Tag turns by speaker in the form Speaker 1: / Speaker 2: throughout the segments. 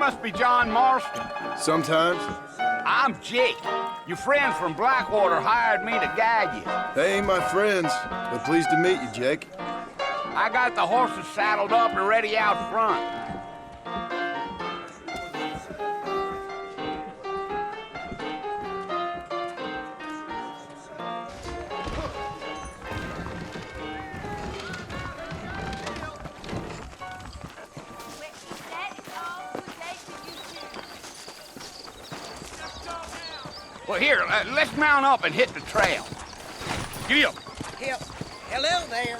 Speaker 1: must be John Marston.
Speaker 2: Sometimes.
Speaker 1: I'm Jake. Your friends from Blackwater hired me to guide you.
Speaker 2: They ain't my friends, but pleased to meet you, Jake.
Speaker 1: I got the horses saddled up and ready out front. Well, here, let's mount up and hit the trail. Giddy up.
Speaker 3: Hello there.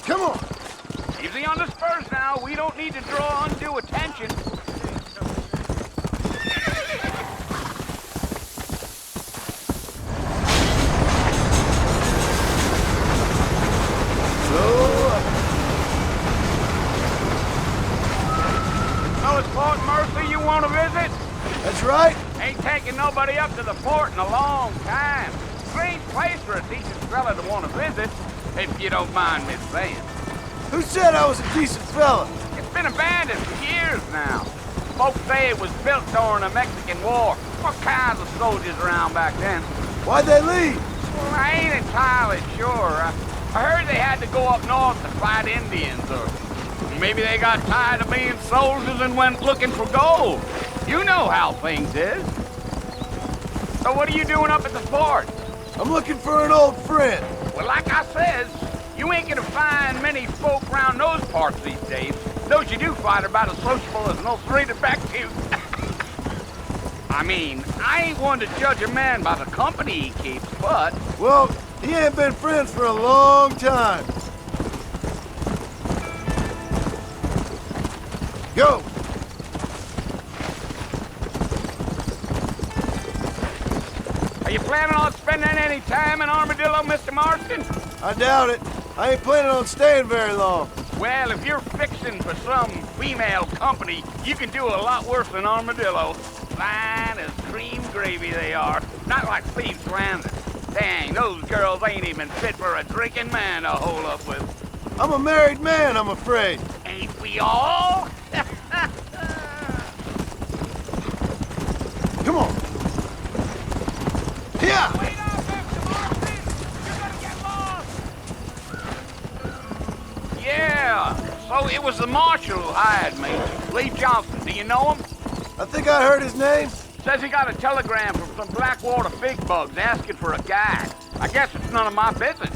Speaker 2: Come on!
Speaker 1: Easy on the spurs now. We don't need to draw undue attention. Know it's Fort Mercer you want to visit?
Speaker 2: That's right.
Speaker 1: Ain't taking nobody up to the fort in a long time. Strange place for a decent fella to want to visit, if you don't mind me saying.
Speaker 2: Who said I was a decent fella?
Speaker 1: It's been abandoned for years now. Folks say it was built during the Mexican War. What kinds of soldiers around back then?
Speaker 2: Why'd they leave?
Speaker 1: Well, I ain't entirely sure. I heard they had to go up north to fight Indians, or maybe they got tired of being soldiers and went looking for gold. You know how things is. So what are you doing up at the fort?
Speaker 2: I'm looking for an old friend.
Speaker 1: Well, like I says, you ain't gonna find many folk around those parts these days. Those you do find are about as sociable as an ulcerated back tooth. I mean, I ain't one to judge a man by the company he keeps, but...
Speaker 2: Well, he ain't been friends for a long time. Go!
Speaker 1: Are you planning on spending any time in Armadillo, Mr. Marston?
Speaker 2: I doubt it. I ain't planning on staying very long.
Speaker 1: Well, if you're fixing for some female company, you can do a lot worse than Armadillo. Fine as cream gravy they are. Not like Thieves Landing. Dang, those girls ain't even fit for a drinking man to hole up with.
Speaker 2: I'm a married man, I'm afraid.
Speaker 1: Ain't we all?
Speaker 2: Come on. Yeah!
Speaker 1: Wait up, Mr. Marston! You're gonna get lost! Yeah, so it was the marshal who hired me. Lee Johnson, do you know him?
Speaker 2: I think I heard his name.
Speaker 1: Says he got a telegram from some Blackwater big bugs asking for a guide. I guess it's none of my business.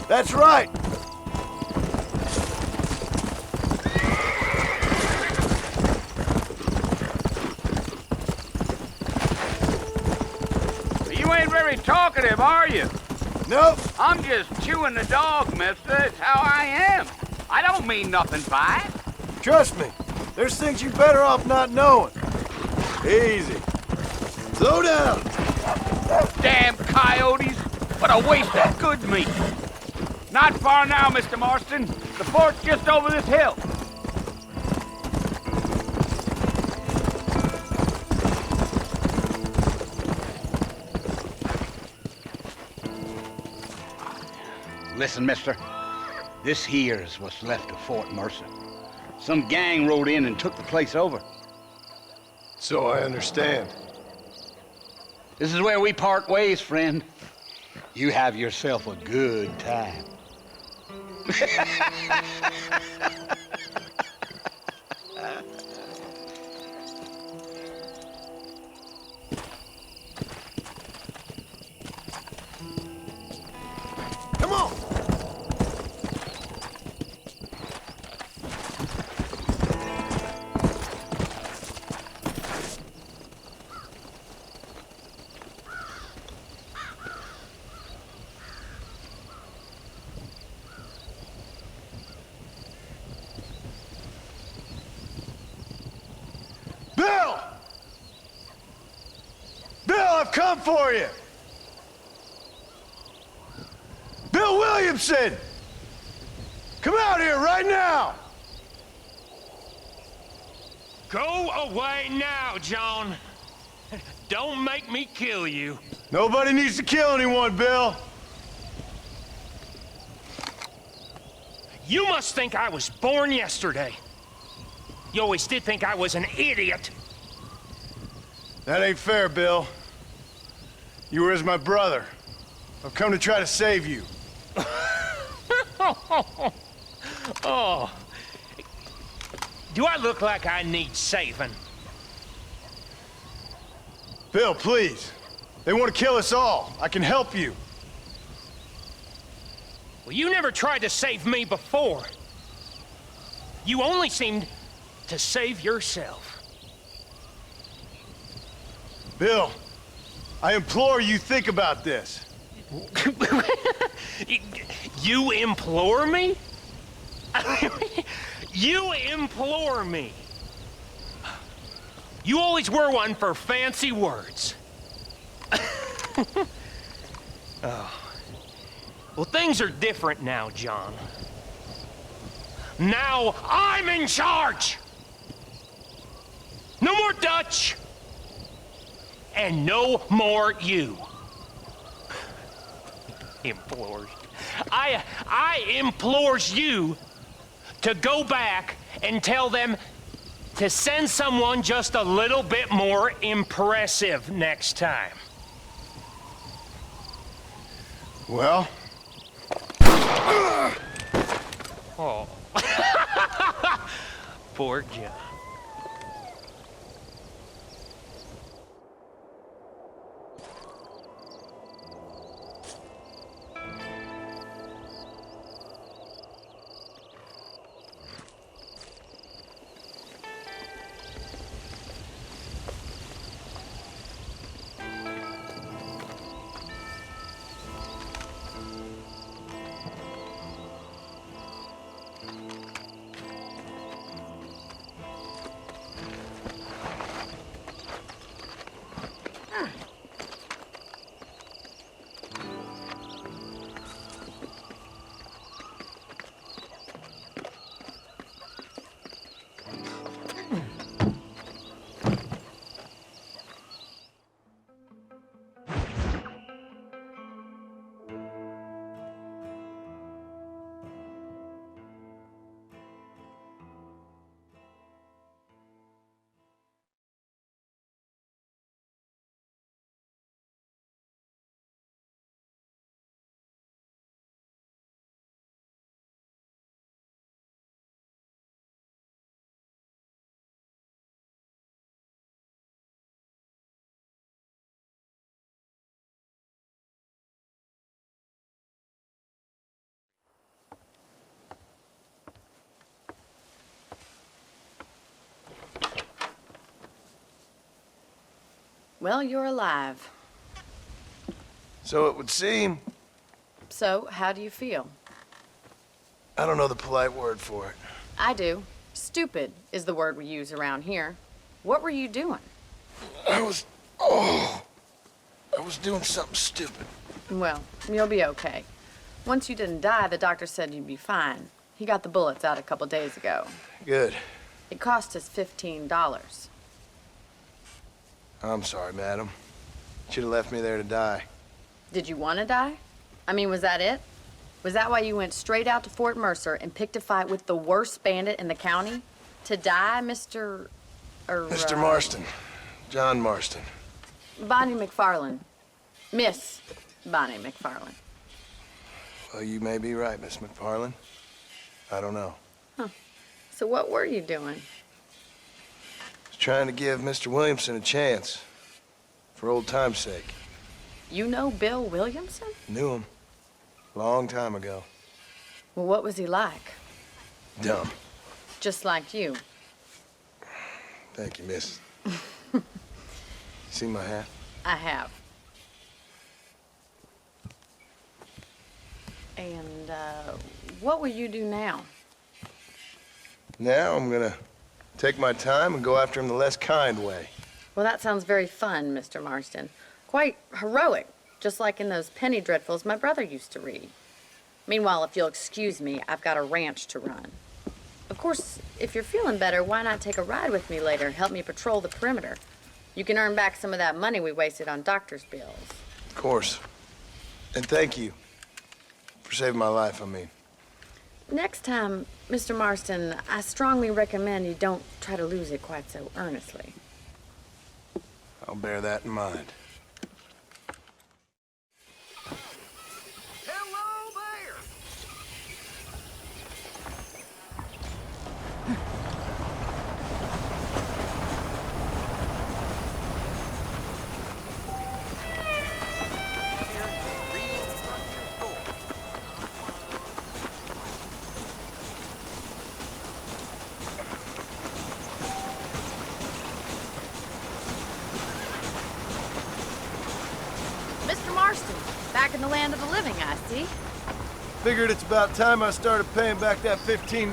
Speaker 2: That's right.
Speaker 1: You ain't very talkative, are you?
Speaker 2: Nope.
Speaker 1: I'm just chewing the dog, mister. It's how I am. I don't mean nothing by it.
Speaker 2: Trust me. There's things you're better off not knowing. Easy. Slow down.
Speaker 1: Damn coyotes. What a waste of good meat. Not far now, Mr. Marston. The fort's just over this hill. Listen, mister. This here's what's left of Fort Mercer. Some gang rode in and took the place over.
Speaker 2: So I understand.
Speaker 1: This is where we part ways, friend. You have yourself a good time.
Speaker 2: Come on. Bill! Bill, I've come for you! Bill Williamson! Come out here right now!
Speaker 4: Go away now, John. Don't make me kill you.
Speaker 2: Nobody needs to kill anyone, Bill.
Speaker 4: You must think I was born yesterday. You always did think I was an idiot.
Speaker 2: That ain't fair, Bill. You were as my brother. I've come to try to save you.
Speaker 4: Oh. Do I look like I need saving?
Speaker 2: Bill, please. They want to kill us all. I can help you.
Speaker 4: Well, you never tried to save me before. You only seemed to save yourself.
Speaker 2: Bill, I implore you, think about this.
Speaker 4: You implore me? You implore me. You always were one for fancy words. Oh. Well, things are different now, John. Now I'm in charge! No more Dutch! And no more you. Implores. I implores you to go back and tell them to send someone just a little bit more impressive next time.
Speaker 2: Well?
Speaker 4: Oh. Poor John.
Speaker 5: Well, you're alive.
Speaker 2: So it would seem.
Speaker 5: So, how do you feel?
Speaker 2: I don't know the polite word for it.
Speaker 5: I do. Stupid is the word we use around here. What were you doing?
Speaker 2: I was doing something stupid.
Speaker 5: Well, you'll be okay. Once you didn't die, the doctor said you'd be fine. He got the bullets out a couple days ago.
Speaker 2: Good.
Speaker 5: It cost us $15.
Speaker 2: I'm sorry, madam. Should have left me there to die.
Speaker 5: Did you want to die? I mean, was that it? Was that why you went straight out to Fort Mercer and picked a fight with the worst bandit in the county? To die, Mr.
Speaker 2: Mr. Marston. John Marston.
Speaker 5: Bonnie MacFarlane. Miss Bonnie MacFarlane.
Speaker 2: Well, you may be right, Miss MacFarlane. I don't know.
Speaker 5: Huh. So what were you doing?
Speaker 2: I was trying to give Mr. Williamson a chance. For old time's sake.
Speaker 5: You know Bill Williamson?
Speaker 2: Knew him. Long time ago.
Speaker 5: Well, what was he like?
Speaker 2: Dumb.
Speaker 5: Just like you.
Speaker 2: Thank you, miss. See my hat?
Speaker 5: I have. And, what will you do now?
Speaker 2: Now I'm gonna take my time and go after him the less kind way.
Speaker 5: Well, that sounds very fun, Mr. Marston. Quite heroic, just like in those penny dreadfuls my brother used to read. Meanwhile, if you'll excuse me, I've got a ranch to run. Of course, if you're feeling better, why not take a ride with me later and help me patrol the perimeter? You can earn back some of that money we wasted on doctor's bills.
Speaker 2: Of course. And thank you. For saving my life, I mean.
Speaker 5: Next time, Mr. Marston, I strongly recommend you don't try to lose it quite so earnestly.
Speaker 2: I'll bear that in mind.
Speaker 3: Hello there.
Speaker 5: Mr. Marston, back in the land of the living, I see.
Speaker 2: Figured it's about time I started paying back that $15.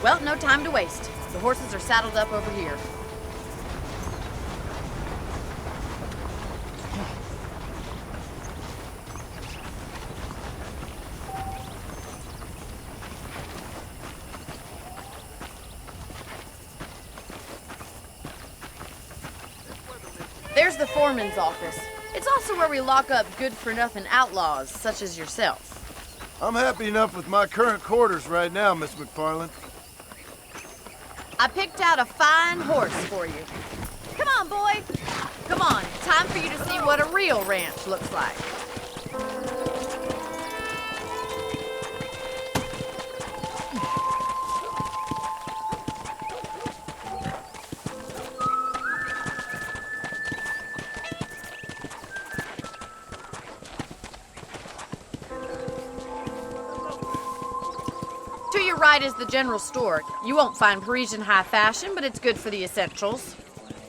Speaker 5: Well, no time to waste. The horses are saddled up over here. There's the foreman's office. It's also where we lock up good-for-nothing outlaws, such as yourself.
Speaker 2: I'm happy enough with my current quarters right now, Miss MacFarlane.
Speaker 5: I picked out a fine horse for you. Come on, boy. Come on, time for you to see what a real ranch looks like. To your right is the general store. You won't find Parisian high fashion, but it's good for the essentials.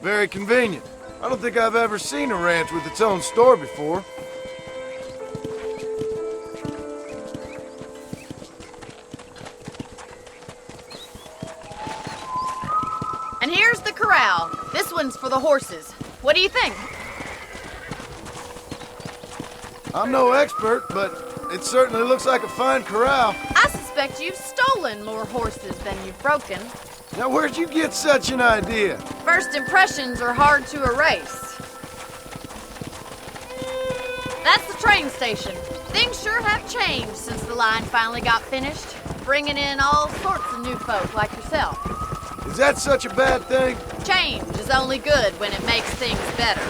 Speaker 2: Very convenient. I don't think I've ever seen a ranch with its own store before.
Speaker 5: And here's the corral. This one's for the horses. What do you think?
Speaker 2: I'm no expert, but it certainly looks like a fine corral.
Speaker 5: I suspect you've stolen more horses than you've broken.
Speaker 2: Now, where'd you get such an idea?
Speaker 5: First impressions are hard to erase. That's the train station. Things sure have changed since the line finally got finished, bringing in all sorts of new folk like yourself.
Speaker 2: Is that such a bad thing?
Speaker 5: Change is only good when it makes things better.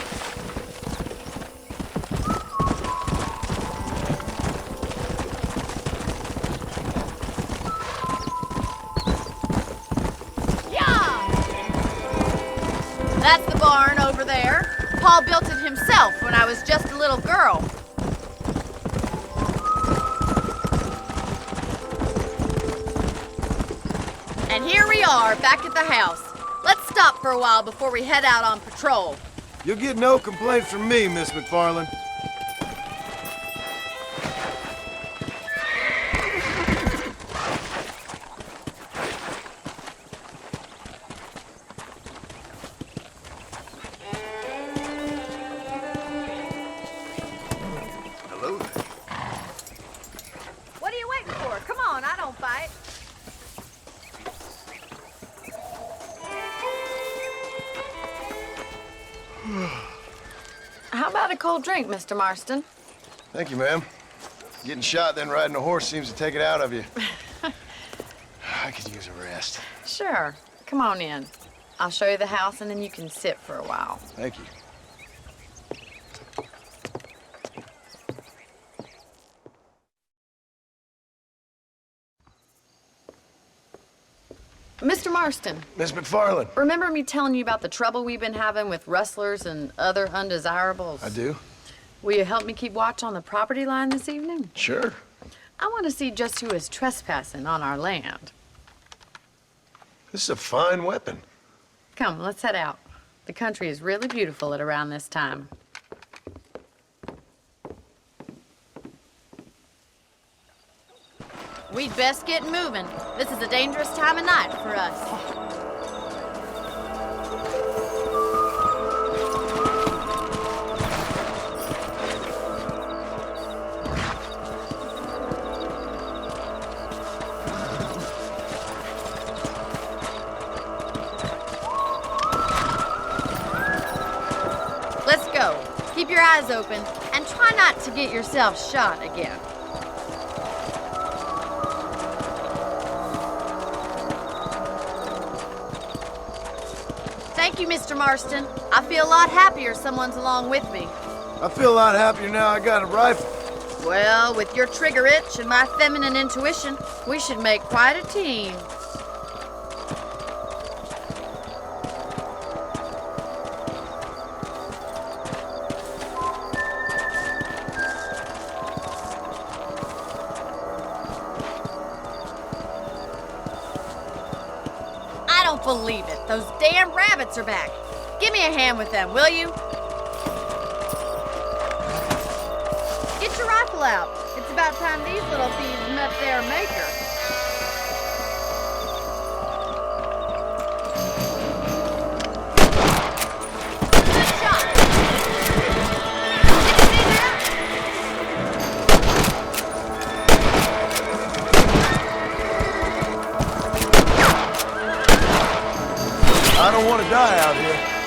Speaker 5: That's the barn over there. Paul built it himself when I was just a little girl. And here we are, back at the house. Let's stop for a while before we head out on patrol.
Speaker 2: You'll get no complaints from me, Miss MacFarlane.
Speaker 5: What are you waiting for? Come on, I don't bite. How about a cold drink, Mr. Marston?
Speaker 2: Thank you, ma'am. Getting shot, then riding a horse seems to take it out of you. I could use a rest.
Speaker 5: Sure. Come on in. I'll show you the house and then you can sit for a while.
Speaker 2: Thank you.
Speaker 5: Mr. Marston,
Speaker 2: Miss MacFarlane.
Speaker 5: remember me telling you about the trouble we've been having with rustlers and other undesirables?
Speaker 2: I do.
Speaker 5: Will you help me keep watch on the property line this evening?
Speaker 2: Sure.
Speaker 5: I want to see just who is trespassing on our land.
Speaker 2: This is a fine weapon.
Speaker 5: Come, let's head out. The country is really beautiful at around this time. We'd best get moving. This is a dangerous time of night for us. Let's go. Keep your eyes open and try not to get yourself shot again. Thank you, Mr. Marston. I feel a lot happier someone's along with me.
Speaker 2: I feel a lot happier now I got a rifle.
Speaker 5: Well, with your trigger itch and my feminine intuition, we should make quite a team. I don't believe it. Those damn rabbits are back. Give me a hand with them, will you? Get your rifle out. It's about time these little thieves met their maker. Good shot. Anything out?
Speaker 2: I don't want to die out here.